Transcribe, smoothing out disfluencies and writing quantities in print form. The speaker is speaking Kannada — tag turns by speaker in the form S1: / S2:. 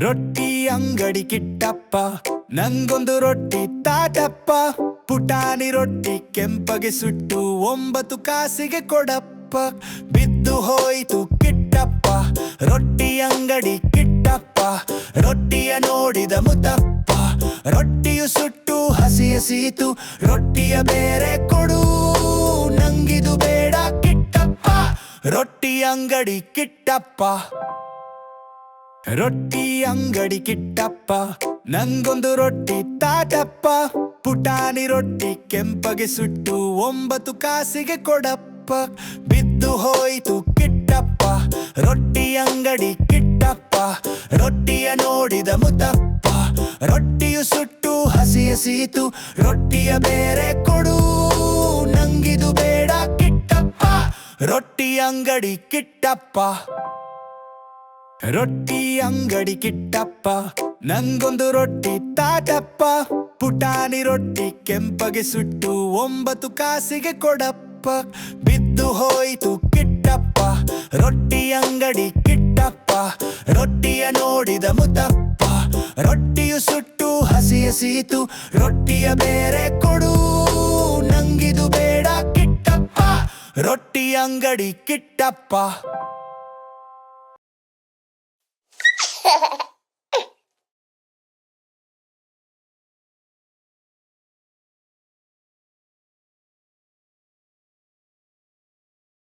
S1: ರೊಟ್ಟಿ ಅಂಗಡಿ ಕಿಟ್ಟಪ್ಪ, ನಂಗೊಂದು ರೊಟ್ಟಿ ತಾಟಪ್ಪ. ಪುಟಾಣಿ ರೊಟ್ಟಿ ಕೆಂಪಗೆ ಸುಟ್ಟು 9 ಕಾಸಿಗೆ ಕೊಡಪ್ಪ. ಬಿದ್ದು ಹೋಯಿತು ಕಿಟ್ಟಪ್ಪ, ರೊಟ್ಟಿ ಅಂಗಡಿ ಕಿಟ್ಟಪ್ಪ. ರೊಟ್ಟಿಯ ನೋಡಿದ ಮುತ್ತಪ್ಪ, ರೊಟ್ಟಿಯು ಸುಟ್ಟು ಹಸಿ ಹಸಿಯಿತು. ರೊಟ್ಟಿಯ ಬೇರೆ ಕೊಡು, ನಂಗಿದು ಬೇಡ ಕಿಟ್ಟಪ್ಪ. ರೊಟ್ಟಿ ಅಂಗಡಿ ಕಿಟ್ಟಪ್ಪ, ರೊಟ್ಟಿ ಅಂಗಡಿ ಕಿಟ್ಟಪ್ಪ, ನಂಗೊಂದು ರೊಟ್ಟಿ ತಾಟಪ್ಪ. ಪುಟಾಣಿ ರೊಟ್ಟಿ ಕೆಂಪಗೆ ಸುಟ್ಟು 9 ಕಾಸಿಗೆ ಕೊಡಪ್ಪ. ಬಿದ್ದು ಹೋಯಿತು ಕಿಟ್ಟಪ್ಪ, ರೊಟ್ಟಿ ಅಂಗಡಿ ಕಿಟ್ಟಪ್ಪ. ರೊಟ್ಟಿಯ ನೋಡಿದ ಮುತ್ತಪ್ಪ, ರೊಟ್ಟಿಯು ಸುಟ್ಟು ಹಸಿ ಹಸಿಯಿತು. ರೊಟ್ಟಿಯ ಬೇರೆ ಕೊಡು, ನಂಗಿದು ಬೇಡ ಕಿಟ್ಟಪ್ಪ. ರೊಟ್ಟಿ ಅಂಗಡಿ ಕಿಟ್ಟಪ್ಪ, ರೊಟ್ಟಿ ಅಂಗಡಿ ಕಿಟ್ಟಪ್ಪ, ನಂಗೊಂದು ರೊಟ್ಟಿ ತಾಟಪ್ಪ. ಪುಟಾಣಿ ರೊಟ್ಟಿ ಕೆಂಪಗೆ ಸುಟ್ಟು 9 ಕಾಸಿಗೆ ಕೊಡಪ್ಪ. ಬಿದ್ದು ಹೋಯಿತು ಕಿಟ್ಟಪ್ಪ, ರೊಟ್ಟಿ ಅಂಗಡಿ ಕಿಟ್ಟಪ್ಪ. ರೊಟ್ಟಿಯ ನೋಡಿದ ಮುತ್ತಪ್ಪ, ರೊಟ್ಟಿಯು ಸುಟ್ಟು ಹಸಿ ಹಸಿಯಿತು. ರೊಟ್ಟಿಯ ಬೇರೆ ಕೊಡು, ನಂಗಿದು ಬೇಡ ಕಿಟ್ಟಪ್ಪ. ರೊಟ್ಟಿ ಅಂಗಡಿ ಕಿಟ್ಟಪ್ಪ.